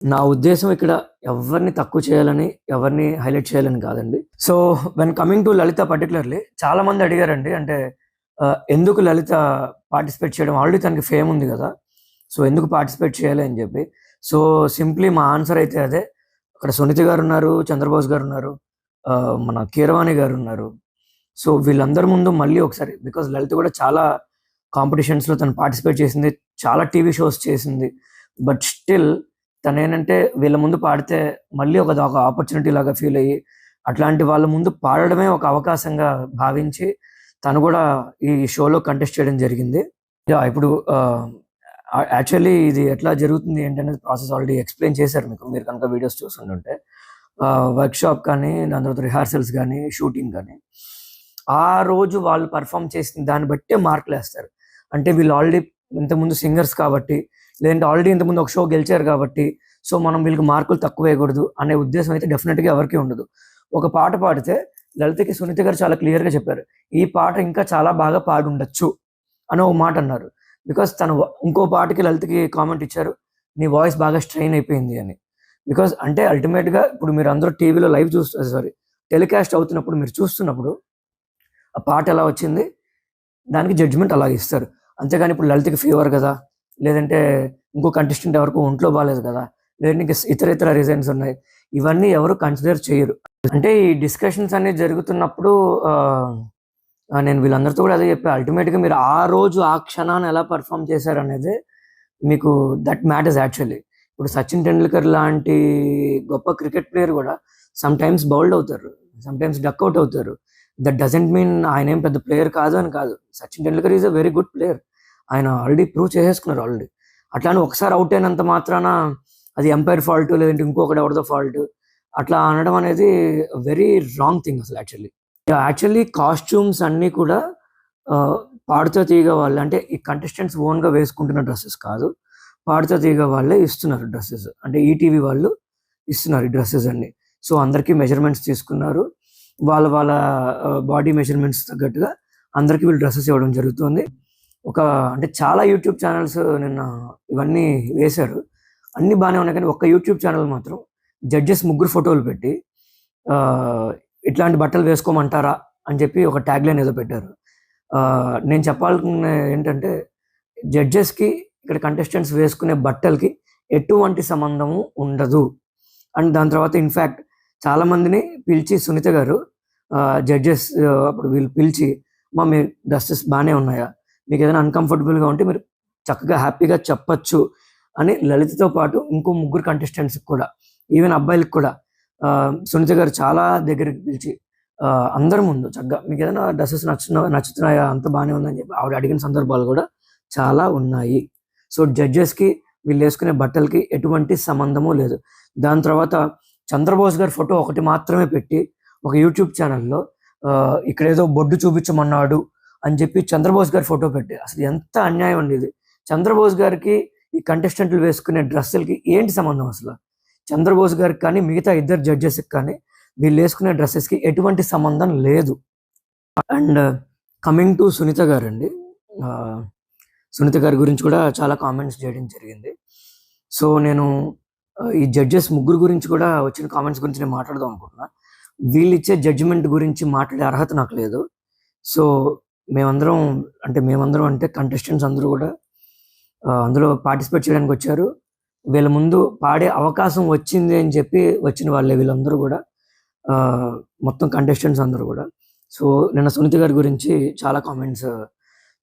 నా ఉద్దేశం ఇక్కడ ఎవరిని తక్కువ చేయాలని, ఎవరిని హైలైట్ చేయాలని కాదండి. So, when coming to Lalitha particularly చాలా మంది అడిగారండి. అంటే ఎందుకు లలిత పార్టిసిపేట్ చేయడం? ఆల్రెడీ తనకి ఫేమ్ ఉంది గదా! సో, ఎందుకు పార్టిసిపేట్ చేయాలి అని జెప్పి. సో, సింప్లీ మా ఆన్సర్ అయితే అదే. అక్కడ సునీత గారున్నారు, చంద్రబోస్ గారున్నారు, మన కీరవాణి గారున్నారు. సో, వీళ్ళందరి ముందు మళ్ళీ ఒకసారి బికాజ్ లలిత గూడా చాలా కాంపిటీషన్స్‌లో తను పార్టిసిపేట్ చేసింది. చాలా టీవీ షోస్ చేసింది. బట్ స్టిల్ తనేంటంటే వీళ్ళ ముందు పాడితే మళ్ళీ అదొక ఆపర్చునిటీ లాగా ఫీల్ అయ్యి, అట్లాంటి వాళ్ళ ముందు పాడడమే ఒక అవకాశంగా భావించి, తను గూడా ఈ షోలో కంటెస్ట్ చేయడం జరిగింది. యాహ్! ఇప్పుడు యాక్చువల్లీ ఇది ఎట్లా జరుగుతుంది ఏంటనేది ప్రాసెస్ ఆల్రెడీ ఎక్స్‌ప్లెయిన్ చేశారు మీకు. మీరు కనుక వీడియోస్ చూసుండుంటే. వర్క్‌షాప్ కానీ, దాని తర్వాత రిహార్సల్స్ గానీ, షూటింగ్ గానీ, ఆ రోజు వాళ్ళు పెర్ఫార్మ్ చేసిన దాన్ని బట్టే మార్కులేస్తారు. అంటే వీళ్ళు ఆల్రెడీ ఇంతకుముందు సింగర్స్ కాబట్టి, లేదంటే ఆల్రెడీ ఇంతకుముందు ఒక షో గెలిచారు కాబట్టి, సో మనం వీళ్ళకి మార్కులు తక్కువేయకూడదు అనే ఉద్దేశం అయితే డెఫినెట్‌గా ఎవరికీ ఉండదు. ఒక పాట పాడితే లలితకి సునీత గారు చాలా క్లియర్‌గా చెప్పారు. ఈ పాట ఇంకా చాలా బాగా పాడుండొచ్చు అని ఒక మాట అన్నారు. బికాజ్ తను ఇంకో పాటకి లలితకి కామెంట్ ఇచ్చారు. నీ వాయిస్ బాగా స్ట్రెయిన్ అయిపోయింది అని. బికాజ్ అంటే అల్టిమేట్‌గా ఇప్పుడు మీరందరూ టీవీలో లైవ్ టెలికాస్ట్ అవుతున్నప్పుడు మీరు చూస్తున్నప్పుడు ఆ పాట ఎలా వచ్చింది? దానికి జడ్జ్‌మెంట్ అలాగే ఇస్తారు. అంతేగాని ఇప్పుడు లలితకి ఫీవర్ గదా! లేదంటే ఇంకో కంటెస్టెంట్ ఎవరికో ఒంట్లో బాలేదు గదా! లేదంటే ఇంకా ఇతర రీజన్స్ ఉన్నాయి. ఇవన్నీ ఎవరు కన్సిడర్ చేయరు. అంటే ఈ డిస్కషన్స్ అనేవి జరుగుతున్నప్పుడు నేను వీళ్ళందరితో కూడా అదే చెప్పా. అల్టిమేట్‌గా మీరు ఆ రోజు ఆ క్షణాన ఎలా పెర్ఫార్మ్ చేశారనేదే మీకు దట్ మ్యాటర్స్ యాక్చువల్లీ. ఇప్పుడు 'సచిన్ టెండూల్కర్' లాంటి గొప్ప క్రికెట్ ప్లేయర్ గూడా సమ్‌టైమ్స్ బౌల్డ్ అవుతారు. సమ్‌టైమ్స్ డక్ ఔట్ అవుతారు. దట్ డజంట్ మీన్ ఆయనేం పెద్ద ప్లేయర్ కాదు అని కాదు. 'Sachin Tendulkar' is a very good player. ఆయన ఆల్రెడీ ప్రూవ్ చేసేసుకున్నారు ఆల్రెడీ. అట్లా అని ఒకసారి ఔట్ అయినంత మాత్రాన అది ఎంపైర్ ఫాల్ట్ లేదంటే ఇంకొకటి ఎవరిదో ఫాల్ట్ అట్లా అనడం అనేది వెరీ రాంగ్ థింగ్ అసలు యాక్చువల్లీ. యాక్చువల్లీ కాస్ట్యూమ్స్ అన్నీ కూడా ఆహ్, పాడుతా తీగ వాళ్ళు అంటే ఈ కంటెస్టెంట్స్ ఓన్‌గా వేసుకుంటున్న డ్రెసెస్ కాదు. పాడుతా తీగ వాళ్ళే ఇస్తున్నారు డ్రెసెస్. అంటే ఈటీవీ వాళ్ళు ఇస్తున్నారు ఈ డ్రెసెస్ అన్నీ. సో, అందరికీ మెజర్‌మెంట్స్ తీసుకున్నారు. వాళ్ళ బాడీ మెజర్‌మెంట్స్ తగ్గట్టుగా అందరికి వీళ్ళు డ్రెసెస్ ఇవ్వడం జరుగుతుంది. అంటే చాలా యూట్యూబ్ ఛానెల్స్ నిన్న ఇవన్నీ వేశారు. అన్నీ బానే ఉన్నాయి. కానీ ఒక్క యూట్యూబ్ ఛానెల్ మాత్రం జడ్జెస్ ముగ్గురు ఫోటోలు పెట్టి ఇట్లాంటి బట్టలు వేసుకోమంటారా అని చెప్పి ఒక ట్యాగ్‌లైన్ ఏదో పెట్టారు. నేను చెప్పాలనుకున్నది ఏంటంటే జడ్జెస్‌కి ఇక్కడ కంటెస్టెంట్స్ వేసుకునే బట్టలకి ఎటువంటి సంబంధము ఉండదు. అండ్ దాని తర్వాత ఇన్‌ఫాక్ట్ చాలా మందిని పిలిచి సునీత గారు జడ్జెస్ అప్పుడు వీళ్ళు పిలిచి మీ డ్రెసెస్ బానే ఉన్నాయా? మీకేదైనా అన్‌కంఫర్టబుల్‌గా ఉంటే మీరు చక్కగా హ్యాపీగా చెప్పొచ్చు అని లలితతో పాటు ఇంకో ముగ్గురు కంటెస్టెంట్స్‌కి కూడా ఈవెన్ అబ్బాయిలకి కూడా సునీత గారు చాలా దగ్గరికి పిలిచి అందరి ముందు చక్కగా మీకేదైనా డ్రెసెస్ నచ్చుతున్నాయా? అంతా బానే ఉందని చెప్పి ఆవిడ అడిగిన సందర్భాలు కూడా చాలా ఉన్నాయి. సో, జడ్జెస్‌కి వీళ్ళేసుకునే బట్టలకి ఎటువంటి సంబంధము లేదు. దాని తర్వాత చంద్రబోస్ గారి ఫోటో ఒకటి మాత్రమే పెట్టి ఒక యూట్యూబ్ ఛానెల్‌లో ఇక్కడేదో బొడ్డు చూపించమన్నాడు అని చెప్పి చంద్రబోస్ గారి ఫోటో పెట్టి అసలు ఎంత అన్యాయం అండి ఇది. చంద్రబోస్ గారికి ఈ కంటెస్టెంట్లు వేసుకునే డ్రెస్సులకి ఏంటి సంబంధం అసల? చంద్రబోస్ గారికి కానీ, మిగతా ఇద్దరు జడ్జెస్‌కి కానీ వీళ్ళేసుకునే డ్రెసెస్‌కి ఎటువంటి సంబంధం లేదు. అండ్ కమింగ్ టు సునీత గారండి. సునీత గారి గురించి కూడా చాలా కామెంట్స్ చేయడం జరిగింది. సో, నేను ఈ జడ్జెస్ ముగ్గురు గురించి కూడా వచ్చిన కామెంట్స్ గురించి నేను మాట్లాడదాం అనుకుంటున్నా. వీళ్ళిచ్చే జడ్జ్‌మెంట్ గురించి మాట్లాడే అర్హత నాకు లేదు. సో, మేమందరం అంటే కంటెస్టెంట్స్ అందరూ కూడా అందులో పార్టిసిపేట్ చేయడానికొచ్చారు. వీళ్ళ ముందు పాడే అవకాశం వచ్చింది అని చెప్పి వచ్చిన వాళ్ళే వీళ్ళందరూ గూడా. మొత్తం కంటెస్టెంట్స్ అందరూ గూడా. సో, నిన్న సునీత గారి గురించి చాలా కామెంట్స్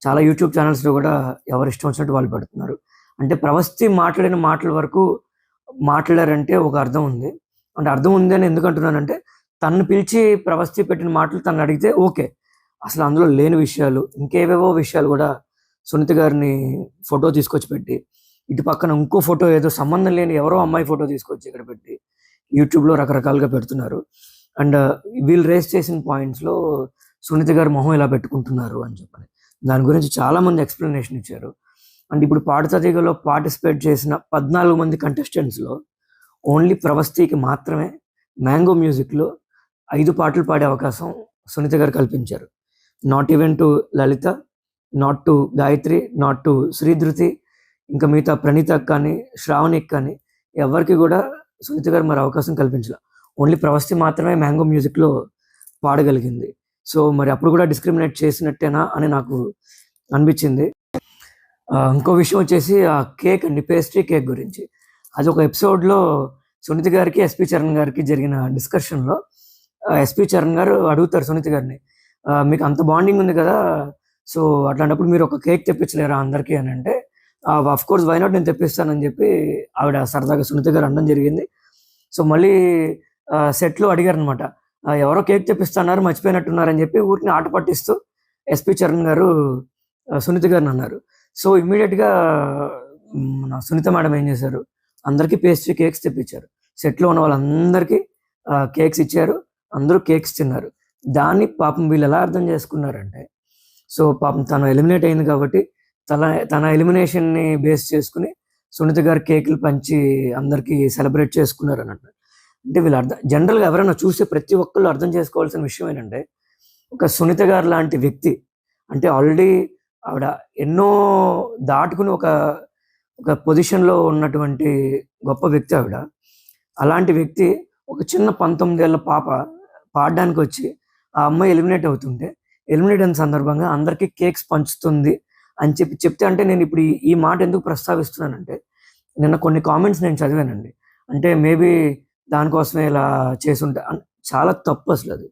చాలా యూట్యూబ్ ఛానెల్స్‌లో గూడా ఎవరిష్టం వచ్చినట్టు వాళ్ళు పెడుతున్నారు. అంటే ప్రవస్తి మాట్లాడిన మాటల వరకు మాట్లాడారంటే ఒక అర్థం ఉంది. అంటే అర్థం ఉంది అని ఎందుకు అంటున్నానంటే, తనని పిలిచి ప్రవస్తి పెట్టిన మాటలు తననడిగితే ఓకే. అసలు అందులో లేని విషయాలు, ఇంకేవేవో విషయాలు గూడా సునీత గారిని ఫోటో తీసుకొచ్చి పెట్టి, ఇటు పక్కన ఇంకో ఫోటో ఏదో సంబంధం లేని ఎవరో అమ్మాయి ఫోటో తీసుకొచ్చి ఇక్కడ పెట్టి, యూట్యూబ్‌లో రకరకాలుగా పెడుతున్నారు. అండ్ వీళ్ళు రేజ్ చేసిన పాయింట్స్‌లో సునీత గారి మొహం ఇలా పెట్టుకుంటున్నారు అని చెప్పని. దాని గురించి చాలామంది ఎక్స్‌ప్లనేషన్ ఇచ్చారు. అండ్ ఇప్పుడు పాడుతా తీగలో పార్టిసిపేట్ చేసిన 14 మంది కంటెస్టెంట్స్‌లో ఓన్లీ ప్రవస్తికి మాత్రమే మ్యాంగో మ్యూజిక్‌లో 5 పాటలు పాడే అవకాశం సునీత గారు కల్పించారు. Not even to Lalitha, not to Gayatri, not to Sridhruti, ఇంకా మిగతా ప్రణీతకి కానీ, శ్రావణికి కానీ ఎవరికి కూడా సునీత గారు మరి అవకాశం కల్పించలే. ఓన్లీ ప్రవస్తి మాత్రమే మ్యాంగో మ్యూజిక్‌లో పాడగలిగింది. సో, మరి అప్పుడు కూడా డిస్క్రిమినేట్ చేసినట్టేనా అని నాకు అనిపించింది. ఇంకో విషయం వచ్చేసి ఆ కేక్ అండి, పేస్ట్రీ కేక్ గురించి. అది ఒక ఎపిసోడ్‌లో సునీత గారికి, ఎస్‌పి చరణ్ గారికి జరిగిన డిస్కషన్‌లో ఎస్‌పి చరణ్ గారు అడుగుతారు సునీత గారిని, "మీకు అంత బాండింగ్ ఉంది కదా! సో, అట్లాంటప్పుడు మీరు ఒక కేక్ తెప్పించలేరా అందరికీ" అని అంటే, "ఆఫ్‌కోర్స్ వై నాట్, నేను తెప్పిస్తానని" చెప్పి ఆవిడ సరదాగా సునీత గారు అనడం జరిగింది. సో, మళ్ళీ సెట్‌లో అడిగారనమాట. "ఎవరో కేక్ తెప్పిస్తన్నారు, మర్చిపోయినట్టున్నారని" చెప్పి ఊరికనే ఆట పట్టిస్తూ ఎస్‌పి చరణ్ గారు సునీత గారిని అన్నారు. సో, ఇమ్మీడియేట్‌గా మన సునీత మేడం ఏం చేశారు, అందరికీ పేస్ట్రీ కేక్స్ తెప్పించారు. సెట్‌లో ఉన్న వాళ్ళందరికీ కేక్స్ ఇచ్చారు. అందరూ కేక్స్ తిన్నారు. దాన్ని పాపం వీళ్ళు ఎలా అర్థం చేసుకున్నారంటే, సో, పాపం తను ఎలిమినేట్ అయింది కాబట్టి తన ఎలిమినేషన్‌ని బేస్ చేసుకొని సునీత గారు కేకులు పంచి అందరికీ సెలబ్రేట్ చేసుకున్నారన్నట్టు. అంటే వీళ్ళు జనరల్‌గా ఎవరైనా చూసే ప్రతి ఒక్కళ్ళు అర్థం చేసుకోవాల్సిన విషయం ఏంటంటే, ఒక సునీత గారు లాంటి వ్యక్తి, అంటే ఆల్రెడీ ఆవిడ ఎన్నో దాటుకుని ఒక పొజిషన్‌లో ఉన్నటువంటి గొప్ప వ్యక్తి ఆవిడ. అలాంటి వ్యక్తి ఒక చిన్న 19 ఏళ్ల పాప పాడడానికొచ్చి, ఆ అమ్మాయి ఎలిమినేట్ అవుతుంటే, ఎలిమినేట్ అయిన సందర్భంగా అందరికీ కేక్స్ పంచుతుంది అని చెప్తే, అంటే నేను ఇప్పుడు ఈ మాట ఎందుకు ప్రస్తావిస్తున్నానంటే, నిన్న కొన్ని కామెంట్స్ నేను చదివానండి. అంటే మేబీ దానికోసమే ఇలా చేసుంటా చాలా తప్పు అసలది.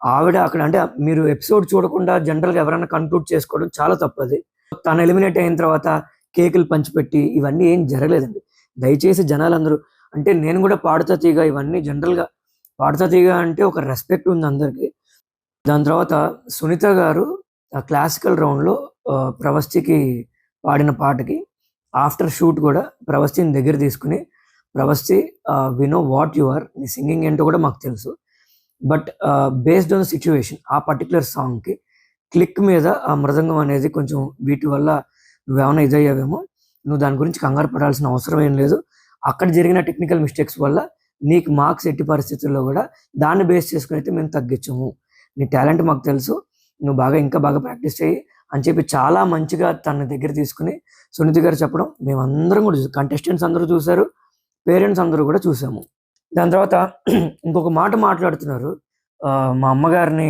ఆవిడ అక్కడ, అంటే మీరు ఎపిసోడ్ చూడకుండా జనరల్‌గా ఎవరైనా కన్క్లూడ్ చేసుకోవడం చాలా తప్పది. తను ఎలిమినేట్ అయిన తర్వాత కేకులు పంచిపెట్టి ఇవన్నీ ఏం జరగలేదండి. దయచేసి జనాలందరూ, అంటే నేను కూడా పాడుతా తీగ ఇవన్నీ జనరల్‌గా, పాడుతా తీగ అంటే ఒక రెస్పెక్ట్ ఉంది అందరికి. దాని తర్వాత సునీత గారు క్లాసికల్ రౌండ్‌లో ప్రవస్తికి పాడిన పాటకి ఆఫ్టర్ షూట్ కూడా ప్రవస్తిని దగ్గర తీసుకొని, Pravasti, we know what you are, నీ సింగింగ్ ఏంటో కూడా మాకు తెలుసు. బట్ బేస్డ్ ఆన్ సిట్యుయేషన్ ఆ పర్టిక్యులర్ సాంగ్‌కి క్లిక్ మీద ఆ మృదంగం అనేది కొంచెం వీటి వల్ల నువ్వేమన్నా ఇదయ్యావేమో, నువ్వు దాని గురించి కంగారు పడాల్సిన అవసరం ఏం లేదు. అక్కడ జరిగిన టెక్నికల్ మిస్టేక్స్ వల్ల నీకు మార్క్స్ ఎట్టి పరిస్థితుల్లో కూడా దాన్ని బేస్ చేసుకొని అయితే మేము తగ్గించము. నీ టాలెంట్ మాకు తెలుసు. నువ్వు ఇంకా బాగా ప్రాక్టీస్ చెయ్యి అని చెప్పి చాలా మంచిగా తన దగ్గర తీసుకొని సునీత గారు చెప్పడం మేమందరం కూడా చూసాం. కంటెస్టెంట్స్ అందరూ చూసారు. పేరెంట్స్ అందరూ కూడా చూసాము. దాని తర్వాత ఇంకొక మాట మాట్లాడుతున్నారు. మా అమ్మగారిని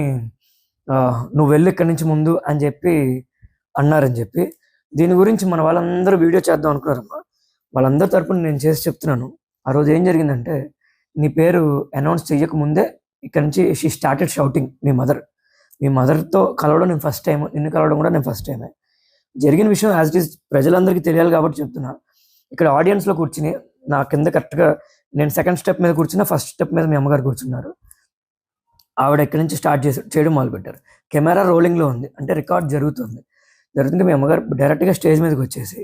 "నువ్వు వెళ్ళు ఇక్కడి నుంచి ముందు" అని చెప్పి అన్నారని చెప్పి. దీని గురించి మన వాళ్ళందరూ వీడియో చేద్దాం అనుకున్నారమ్మా. వాళ్ళందరి తరపున నేను చేసి చెప్తున్నాను. ఆ రోజు ఏం జరిగిందంటే, నీ పేరు అనౌన్స్ చెయ్యకముందే ఇక్కడి నుంచి షీ స్టార్టెడ్ షౌటింగ్ మీ మదర్‌తో కలవడం నేను ఫస్ట్ టైమ్. నిన్ను కలవడం కూడా నేను ఫస్ట్ టైమే. జరిగిన విషయం యాజ్ ఇట్ ఈజ్ ప్రజలందరికీ తెలియాలి కాబట్టి చెప్తున్నా. ఇక్కడ ఆడియన్స్‌లో కూర్చొని నా కింద కరెక్ట్‌గా నేను సెకండ్ స్టెప్ మీద కూర్చున్నా, ఫస్ట్ స్టెప్ మీద మీ అమ్మగారు కూర్చున్నారు. ఆవిడ ఇక్కడి నుంచి స్టార్ట్ చేయడం మొదలుపెట్టారు. కెమెరా రోలింగ్‌లో ఉంది. అంటే రికార్డ్ జరుగుతుంటే మీ అమ్మగారు డైరెక్ట్‌గా స్టేజ్ మీదకొచ్చేసి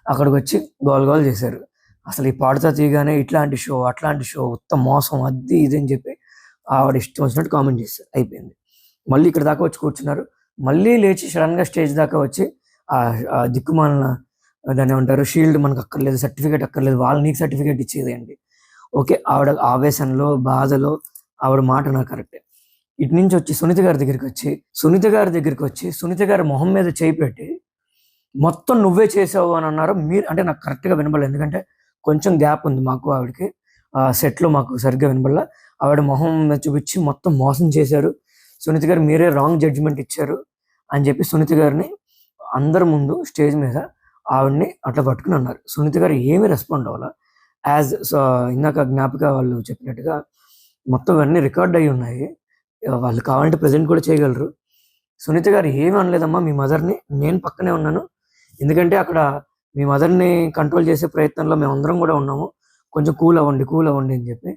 అక్కడికొచ్చి గోల చేశారు. అసలు ఈ పాడుతా తీయగానే ఇట్లాంటి షో, అట్లాంటి షో, ఉత్త మోసం, అది ఇది అని చెప్పి ఆవిడ ఇష్టం వచ్చినట్టు కామెంట్ చేశారు. అయిపోయింది. మళ్ళీ ఇక్కడ దాకా వచ్చి కూర్చున్నారు. మళ్ళీ లేచి సడన్‌గా స్టేజ్ దాకా వచ్చి దిక్కుమాలిన దాన్నేమంటారు, షీల్డ్ మనకు అక్కర్లేదు, సర్టిఫికేట్ అక్కర్లేదు, వాళ్ళు నీకు సర్టిఫికేట్ ఇచ్చేదేంటి. ఓకే, ఆవిడ ఆవేశంలో, బాధలో ఆవిడ మాట నాకు కరెక్టే. ఇటు నుంచి వచ్చి సునీత గారి దగ్గరికి వచ్చి సునీత గారి మొహం మీద చేయి పెట్టి, మొత్తం నువ్వే చేసావు అని అన్నారు. అంటే నాకు కరెక్ట్‌గా వినబడలేదు. ఎందుకంటే కొంచెం గ్యాప్ ఉంది మాకు ఆవిడకి. సెట్‌లో మాకు సరిగ్గా వినబడలా. ఆవిడ మొహం మీద చూపించి మొత్తం మోసం చేశారు. సునీత గారు మీరే రాంగ్ జడ్జిమెంట్ ఇచ్చారు అని చెప్పి సునీత గారిని అందరి ముందు స్టేజ్ మీద ఆవిడని అట్లా పట్టుకుని అన్నారు. సునీత గారు ఏమీ రెస్పాండ్ అవ్వలా. ఇందాక జ్ఞాపిక వాళ్ళు చెప్పినట్టుగా మొత్తం ఇవన్నీ రికార్డ్ అయ్యి ఉన్నాయి. వాళ్ళు కావాలంటే ప్రెజెంట్ కూడా చేయగలరు. సునీత గారు ఏమీ అనలేదమ్మా మీ మదర్‌ని. నేను పక్కనే ఉన్నాను. ఎందుకంటే అక్కడ మీ మదర్‌ని కంట్రోల్ చేసే ప్రయత్నంలో మేమందరం కూడా ఉన్నాము. కొంచెం కూల్ అవ్వండి అని చెప్పి.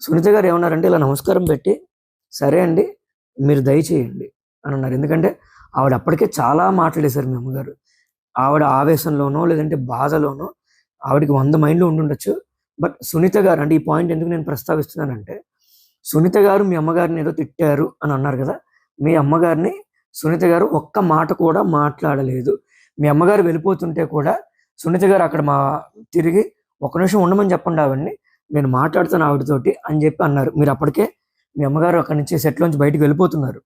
సునీత గారు ఏమన్నారంటే ఇలా నమస్కారం పెట్టి, "సరే అండి, మీరు దయచేయండి" అని అన్నారు. ఎందుకంటే ఆవిడ అప్పటికే చాలా మాట్లాడేశారు మీ అమ్మగారు. ఆవిడ ఆవేశంలోనో లేదంటే బాధలోనో ఆవిడకి 100 మైండ్‌లు ఉండుండొచ్చు. బట్ సునీత గారు, అంటే ఈ పాయింట్ ఎందుకు నేను ప్రస్తావిస్తున్నానంటే, సునీత గారు మీ అమ్మగారిని ఏదో తిట్టారు అని అన్నారు కదా! మీ అమ్మగారిని సునీత గారు ఒక్క మాట కూడా మాట్లాడలేదు. మీ అమ్మగారు వెళ్ళిపోతుంటే కూడా సునీత గారు అక్కడ తిరిగి "ఒక్క నిమిషం ఉండమని చెప్పండి ఆవిడని, నేను మాట్లాడుతాను ఆవిడతోటి" అని చెప్పి అన్నారు. మీరు అప్పటికే మీ అమ్మగారు అక్కడి నుంచి సెట్‌లోంచి బయటికి వెళ్ళిపోతున్నారు.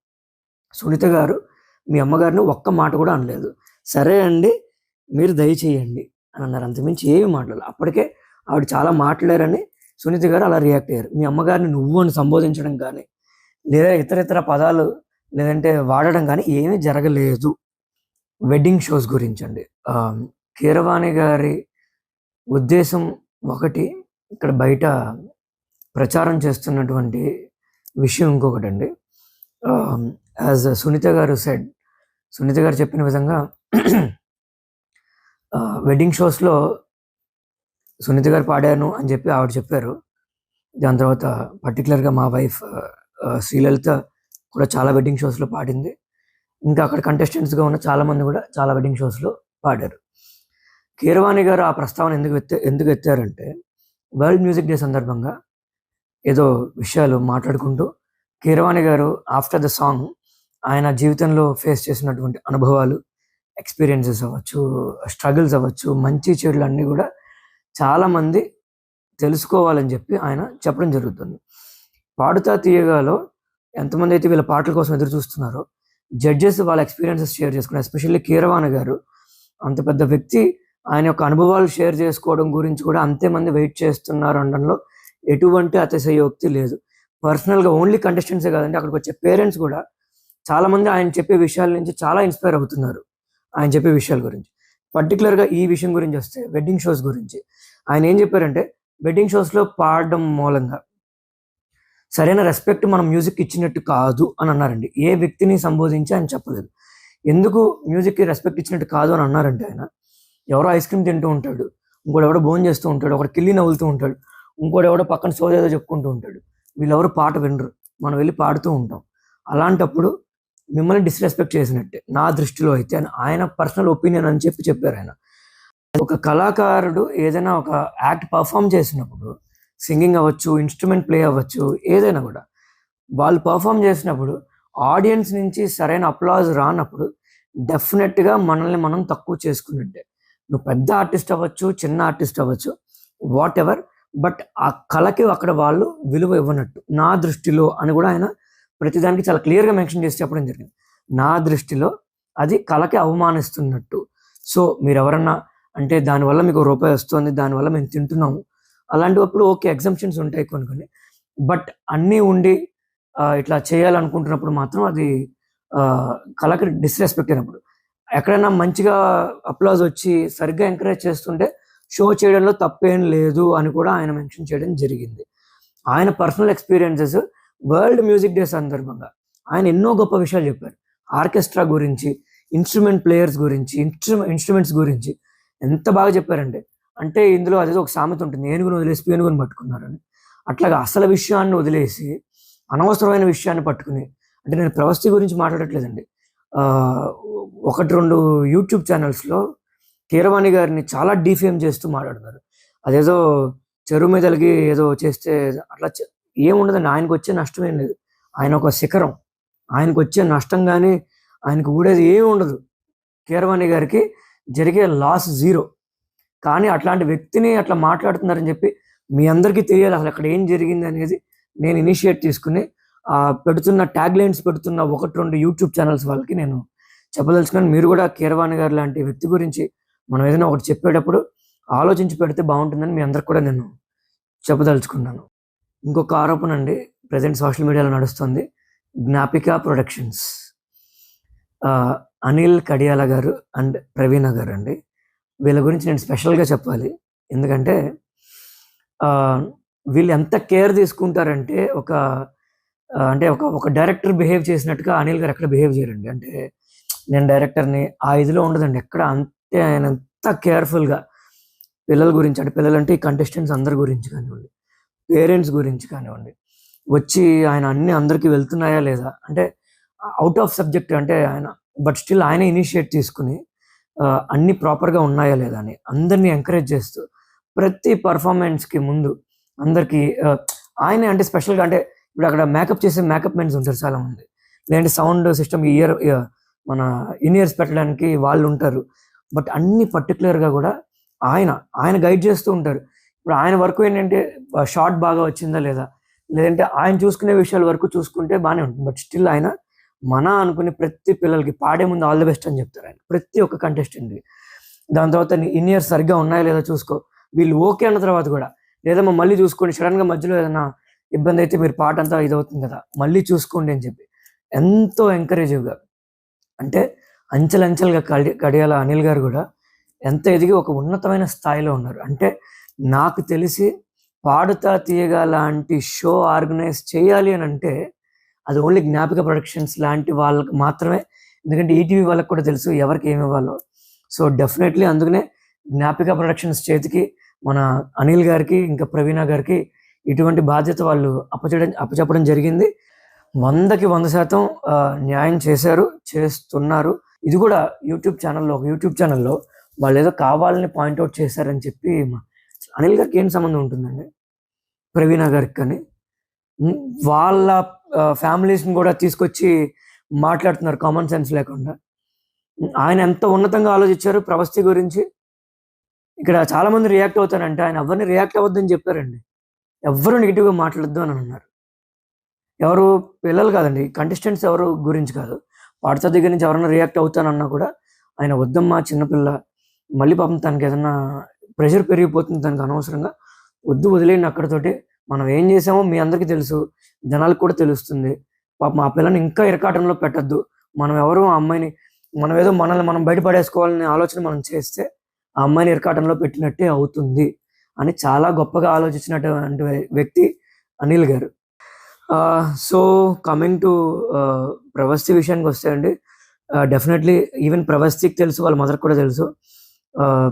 సునీత గారు మీ అమ్మగారిని ఒక్క మాట కూడా అనలేదు. "సరే అండి, మీరు దయచేయండి" అని అన్నారు. అంతకుమించి ఏమి మాట్లాడలేదు. అప్పటికే ఆవిడ చాలా మాట్లాడారని సునీత గారు అలా రియాక్ట్ అయ్యారు. మీ అమ్మగారిని నువ్వు అని సంబోధించడం కానీ లేదా ఇతర పదాలు లేదంటే వాడడం కానీ ఏమీ జరగలేదు. వెడ్డింగ్ షోస్ గురించి అండి. కీరవాణి గారి ఉద్దేశం ఒకటి, ఇక్కడ బయట ప్రచారం చేస్తున్నటువంటి విషయం ఇంకొకటండి. యాజ్ సునీత గారు సెడ్, సునీత గారు చెప్పిన విధంగా వెడ్డింగ్ షోస్లో సునీత గారు పాడాను అని చెప్పి ఆవిడ చెప్పారు. దాని తర్వాత పర్టికులర్గా మా వైఫ్ శ్రీలలిత కూడా చాలా వెడ్డింగ్ షోస్లో పాడింది. ఇంకా అక్కడ కంటెస్టెంట్స్గా ఉన్న చాలామంది కూడా చాలా వెడ్డింగ్ షోస్లో పాడారు. కీరవాణి గారు ఆ ప్రస్తావన ఎందుకు ఎత్తారంటే, వరల్డ్ మ్యూజిక్ డే సందర్భంగా ఏదో విషయాలు మాట్లాడుకుంటూ కీరవాణి గారు ఆఫ్టర్ ద సాంగ్ ఆయన జీవితంలో ఫేస్ చేసినటువంటి అనుభవాలు, ఎక్స్పీరియన్సెస్ అవ్వచ్చు, స్ట్రగుల్స్ అవ్వచ్చు, మంచి చెడులు అన్నీ కూడా చాలామంది తెలుసుకోవాలని చెప్పి ఆయన చెప్పడం జరుగుతుంది. పాడుతా తీయగాలో ఎంతమంది అయితే వీళ్ళ పాటల కోసం ఎదురు చూస్తున్నారో జడ్జెస్ వాళ్ళ ఎక్స్పీరియన్సెస్ షేర్ చేసుకున్నారు. ఎస్పెషల్లీ కీరవాణి గారు అంత పెద్ద వ్యక్తి, ఆయన యొక్క అనుభవాలు షేర్ చేసుకోవడం గురించి కూడా అంతే మంది వెయిట్ చేస్తున్నారు అనడంలో ఎటువంటి అతిశయోక్తి లేదు. పర్సనల్గా ఓన్లీ కంటెస్టెంట్సే కాదండి, అక్కడికి వచ్చే పేరెంట్స్ కూడా చాలామంది ఆయన చెప్పే విషయాల నుంచి చాలా ఇన్స్పైర్ అవుతున్నారు. ఆయన చెప్పే విషయాల గురించి పర్టికులర్గా ఈ విషయం గురించి వస్తే వెడ్డింగ్ షోస్ గురించి ఆయన ఏం చెప్పారంటే, వెడ్డింగ్ షోస్లో పాడడం మూలంగా సరైన రెస్పెక్ట్ మనం మ్యూజిక్ ఇచ్చినట్టు కాదు అని అన్నారండి. ఏ వ్యక్తిని సంబోధించి ఆయన చెప్పలేదు. ఎందుకు మ్యూజిక్కి రెస్పెక్ట్ ఇచ్చినట్టు కాదు అని అన్నారంటే, ఆయన ఎవరో ఐస్ క్రీమ్ తింటూ ఉంటాడు, ఇంకోటి ఎవడో భోజనం చేస్తూ ఉంటాడు, ఒకటి కిల్లి నవ్వులుతూ ఉంటాడు, ఇంకోటి ఎవడో పక్కన సోదేదో చెప్పుకుంటూ ఉంటాడు. వీళ్ళెవరు పాట వినరు, మనం వెళ్ళి పాడుతూ ఉంటాం. అలాంటప్పుడు మిమ్మల్ని డిస్రెస్పెక్ట్ చేసినట్టే నా దృష్టిలో అయితే అని ఆయన పర్సనల్ ఒపీనియన్ అని చెప్పారు ఆయన. ఒక కళాకారుడు ఏదైనా ఒక యాక్ట్ పర్ఫామ్ చేసినప్పుడు, సింగింగ్ అవ్వచ్చు, ఇన్స్ట్రుమెంట్ ప్లే అవ్వచ్చు, ఏదైనా కూడా వాళ్ళు పర్ఫామ్ చేసినప్పుడు ఆడియన్స్ నుంచి సరైన అప్లాజ్ రానప్పుడు డెఫినెట్గా మనల్ని మనం తక్కువ చేసుకున్నట్టే. నువ్వు పెద్ద ఆర్టిస్ట్ అవ్వచ్చు, చిన్న ఆర్టిస్ట్ అవ్వచ్చు, వాట్ ఎవర్, బట్ ఆ కళకి అక్కడ వాళ్ళు విలువ ఇవ్వనట్టు నా దృష్టిలో అని కూడా ఆయన ప్రతిదానికి చాలా క్లియర్గా మెన్షన్ చేసి చెప్పడం జరిగింది. నా దృష్టిలో అది కళకి అవమానిస్తున్నట్టు. సో మీరు ఎవరన్నా అంటే దానివల్ల మీకు రూపాయి వస్తుంది, దానివల్ల మేము తింటున్నాము, అలాంటప్పుడు ఓకే, ఎగ్జంప్షన్స్ ఉంటాయి కొన్ని. బట్ అన్నీ ఉండి ఇట్లా చేయాలనుకుంటున్నప్పుడు మాత్రం అది కళకి డిస్రెస్పెక్ట్ అయినప్పుడు. ఎక్కడైనా మంచిగా అప్లాజ్ వచ్చి సరిగ్గా ఎంకరేజ్ చేస్తుంటే షో చేయడంలో తప్పేం లేదు అని కూడా ఆయన మెన్షన్ చేయడం జరిగింది. ఆయన personal experiences world music day సందర్భంగా ఆయన ఎన్నో గొప్ప విషయాలు చెప్పారు. ఆర్కెస్ట్రా గురించి, ఇన్స్ట్రుమెంట్ ప్లేయర్స్ గురించి, ఇన్స్ట్రుమెంట్స్ గురించి ఎంత బాగా చెప్పారంటే, అంటే ఇందులో అదేదో ఒక సామెత ఉంటుంది, ఏనుగును వదిలేసి పేనుగుని పట్టుకున్నారని. అట్లాగా అసలు విషయాన్ని వదిలేసి అనవసరమైన విషయాన్ని పట్టుకుని, అంటే నేను ప్రవస్తి గురించి మాట్లాడట్లేదండి, 1-2 యూట్యూబ్ ఛానల్స్లో కీరవాణి గారిని చాలా డీఫేమ్ చేస్తూ మాట్లాడుతున్నారు. అదేదో చెరువు మీదలకి ఏదో చేస్తే అట్లా ఏముండదండి. ఆయనకు వచ్చే నష్టం ఏం లేదు. ఆయన ఒక శిఖరం, ఆయనకు వచ్చే నష్టం కానీ ఆయనకు ఊడేది ఏమి ఉండదు. కీరవాణి గారికి జరిగే లాస్ 0. కానీ అట్లాంటి వ్యక్తిని అట్లా మాట్లాడుతున్నారని చెప్పి మీ అందరికీ తెలియాలి అసలు అక్కడ ఏం జరిగింది అనేది నేను ఇనిషియేట్ తీసుకుని పెడుతున్న ట్యాగ్ లైన్స్ పెడుతున్న 1-2 యూట్యూబ్ ఛానల్స్ వాళ్ళకి నేను చెప్పదలుచుకున్నాను. మీరు కూడా కీరవాణి గారు లాంటి వ్యక్తి గురించి మనం ఏదైనా ఒకటి చెప్పేటప్పుడు ఆలోచించి పెడితే బాగుంటుందని మీ అందరికి కూడా నేను చెప్పదలుచుకున్నాను. ఇంకొక ఆరోపణ అండి, ప్రజెంట్ సోషల్ మీడియాలో నడుస్తుంది, జ్ఞాపిక ప్రొడక్షన్స్, అనిల్ కడియాల గారు అండ్ ప్రవీణ గారు అండి. వీళ్ళ గురించి నేను స్పెషల్గా చెప్పాలి. ఎందుకంటే వీళ్ళు ఎంత కేర్ తీసుకుంటారంటే ఒక డైరెక్టర్ బిహేవ్ చేసినట్టుగా అనిల్ గారు ఎక్కడ బిహేవ్ చేయరండి. అంటే నేను డైరెక్టర్ని ఆ ఇదిలో ఉండదండి ఎక్కడ. అంతే ఆయన ఎంత కేర్ఫుల్గా పిల్లల గురించి, అంటే పిల్లలంటే ఈ కంటెస్టెంట్స్ అందరి గురించి కానివ్వండి, పేరెంట్స్ గురించి కానివ్వండి, వచ్చి ఆయన అన్ని అందరికీ వెళ్తున్నాయా లేదా, అంటే అవుట్ ఆఫ్ సబ్జెక్ట్ అంటే ఆయన, బట్ స్టిల్ ఆయన ఇనిషియేట్ తీసుకుని అన్ని ప్రాపర్గా ఉన్నాయా లేదా అని అందరినీ ఎంకరేజ్ చేస్తూ ప్రతి పర్ఫార్మెన్స్కి ముందు అందరికీ ఆయనే, అంటే స్పెషల్గా, అంటే ఇప్పుడు అక్కడ మేకప్ చేసే మేకప్ మెన్స్ ఉంటారు చాలామంది, లేదంటే సౌండ్ సిస్టమ్ మన ఇయర్స్ పెట్టడానికి వాళ్ళు ఉంటారు. బట్ అన్ని పర్టికులర్గా కూడా ఆయన గైడ్ చేస్తూ ఉంటారు. ఇప్పుడు ఆయన వరకు ఏంటంటే షార్ట్ బాగా వచ్చిందా లేదా, లేదంటే ఆయన చూసుకునే విషయాల వరకు చూసుకుంటే బాగానే ఉంటుంది. బట్ స్టిల్ ఆయన అనుకునే ప్రతి పిల్లలకి పాడే ముందు ఆల్ ది బెస్ట్ అని చెప్తారు ఆయన ప్రతి ఒక్క కంటెస్టెంట్కి. దాని తర్వాత నీ ఇయర్స్ సరిగ్గా ఉన్నాయా లేదా చూసుకో, వీళ్ళు ఓకే అన్న తర్వాత కూడా లేదమ్మా మళ్ళీ చూసుకోండి, సడన్గా మధ్యలో ఏదైనా ఇబ్బంది అయితే మీరు పాట అంతా ఇదవుతుంది కదా, మళ్ళీ చూసుకోండి అని చెప్పి ఎంతో ఎంకరేజివ్గా, అంటే అంచెలంచెలుగా కడియాల అనిల్ గారు కూడా ఎంత ఎదిగి ఒక ఉన్నతమైన స్థాయిలో ఉన్నారు. అంటే నాకు తెలిసి పాడుతా తీయగా లాంటి షో ఆర్గనైజ్ చేయాలి అని అంటే అది ఓన్లీ జ్ఞాపిక ప్రొడక్షన్స్ లాంటి వాళ్ళకి మాత్రమే. ఎందుకంటే ఈటీవీ వాళ్ళకి కూడా తెలుసు ఎవరికి ఏమి ఇవ్వాలో. సో డెఫినెట్లీ అందుకనే జ్ఞాపిక ప్రొడక్షన్స్ చేతికి మన అనిల్ గారికి ఇంకా ప్రవీణ గారికి ఇటువంటి బాధ్యత వాళ్ళు అప్పచెప్పడం జరిగింది. 100కి 100% న్యాయం చేశారు, చేస్తున్నారు. ఇది కూడా యూట్యూబ్ ఛానల్లో వాళ్ళు ఏదో కావాలని పాయింట్అవుట్ చేశారని చెప్పి అనిల్ గారికి ఏం సంబంధం ఉంటుందండి ప్రవీణ గారికి కానీ. వాళ్ళ ఫ్యామిలీస్ని కూడా తీసుకొచ్చి మాట్లాడుతున్నారు కామన్ సెన్స్ లేకుండా. ఆయన ఎంత ఉన్నతంగా ఆలోచించారు ప్రవస్తి గురించి. ఇక్కడ చాలా మంది రియాక్ట్ అవుతారంటే ఆయన ఎవరిని రియాక్ట్ అవ్వద్దని చెప్పారండి. ఎవ్వరు నెగిటివ్గా మాట్లాడద్దు అని అన్నారు. ఎవరు పిల్లలు కాదండి, కంటెస్టెంట్స్ ఎవరు గురించి కాదు, పాడతా దగ్గర నుంచి ఎవరైనా రియాక్ట్ అవుతానన్నా కూడా ఆయన వద్దమ్మా చిన్నపిల్ల, మళ్ళీ పాపం తనకి ఏదన్నా ప్రెషర్ పెరిగిపోతుంది, తనకు అనవసరంగా వద్దు వదిలేయండి అక్కడితోటి, మనం ఏం చేసామో మీ అందరికీ తెలుసు, జనాలకు కూడా తెలుస్తుంది, పాపం ఆ పిల్లని ఇంకా ఇరకాటంలో పెట్టద్దు, మనం ఎవరు ఆ అమ్మాయిని మనం ఏదో మనల్ని మనం బయటపడేసుకోవాలనే ఆలోచన మనం చేస్తే ఆ అమ్మాయిని ఇరకాటంలో పెట్టినట్టే అవుతుంది అని చాలా గొప్పగా ఆలోచించినటువంటి వ్యక్తి అనిల్ గారు. సో కమింగ్ టు ప్రవస్తి విషయానికి వస్తే అండి, డెఫినెట్లీ ఈవెన్ ప్రవస్తికి తెలుసు, వాళ్ళ మదర్కి కూడా తెలుసు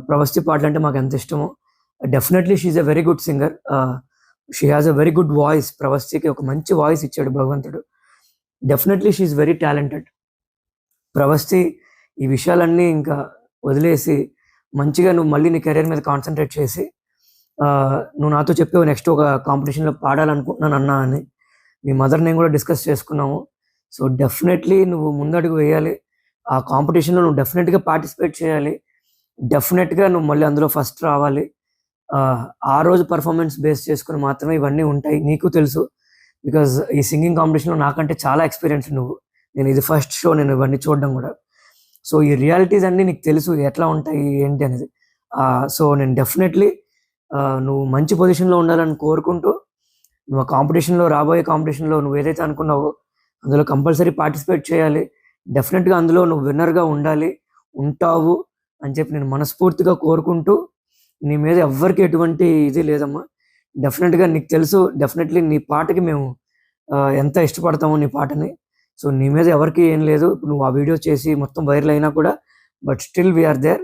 ప్రవస్తి పాటలు అంటే మాకు ఎంత ఇష్టమో. Definitely she's a very good singer, she has a very good voice. ప్రవస్తికి ఒక మంచి వాయిస్ ఇచ్చాడు భగవంతుడు. Definitely she's very talented. Pravasthi ఈ విషయాలన్నీ ఇంకా వదిలేసి మంచిగా నువ్వు మళ్ళీ నీ కెరీర్ మీద కాన్సన్ట్రేట్ చేసి, నువ్వు నాతో చెప్పావు నెక్స్ట్ ఒక కాంపిటీషన్లో పాడాలనుకుంటున్నాను అన్నా అని, మీ మదర్ నేను కూడా డిస్కస్ చేసుకున్నాము. సో డెఫినెట్లీ నువ్వు ముందడుగు వేయాలి, ఆ కాంపిటీషన్లో నువ్వు డెఫినెట్గా పార్టిసిపేట్ చేయాలి, డెఫినెట్గా నువ్వు మళ్ళీ అందులో ఫస్ట్ రావాలి. ఆ రోజు పర్ఫార్మెన్స్ బేస్ చేసుకుని మాత్రమే ఇవన్నీ ఉంటాయి, నీకు తెలుసు. బికాజ్ ఈ సింగింగ్ కాంపిటీషన్లో నాకంటే చాలా ఎక్స్పీరియన్స్ నువ్వు, నేను ఇది ఫస్ట్ షో నేను ఇవన్నీ చూడడం కూడా. సో ఈ రియాలిటీస్ అన్నీ నీకు తెలుసు ఎట్లా ఉంటాయి ఏంటి అనేది. సో నేను డెఫినెట్లీ నువ్వు మంచి పొజిషన్లో ఉండాలని కోరుకుంటూ, నువ్వు ఆ కాంపిటీషన్లో రాబోయే కాంపిటీషన్లో నువ్వు ఏదైతే అనుకున్నావో అందులో కంపల్సరీ పార్టిసిపేట్ చేయాలి, డెఫినెట్గా అందులో నువ్వు విన్నర్గా ఉండాలి, ఉంటావు అని చెప్పి నేను మనస్ఫూర్తిగా కోరుకుంటూ, నీ మీద ఎవ్వరికి ఎటువంటి ఇది లేదమ్మా, డెఫినెట్గా నీకు తెలుసు, డెఫినెట్లీ నీ పాటకి మేము ఎంత ఇష్టపడతామో నీ పాటని. సో నీ మీద ఎవరికి ఏం లేదు, ఇప్పుడు నువ్వు ఆ వీడియో చేసి మొత్తం వైరల్ అయినా కూడా, బట్ స్టిల్ వీఆర్ దేర్.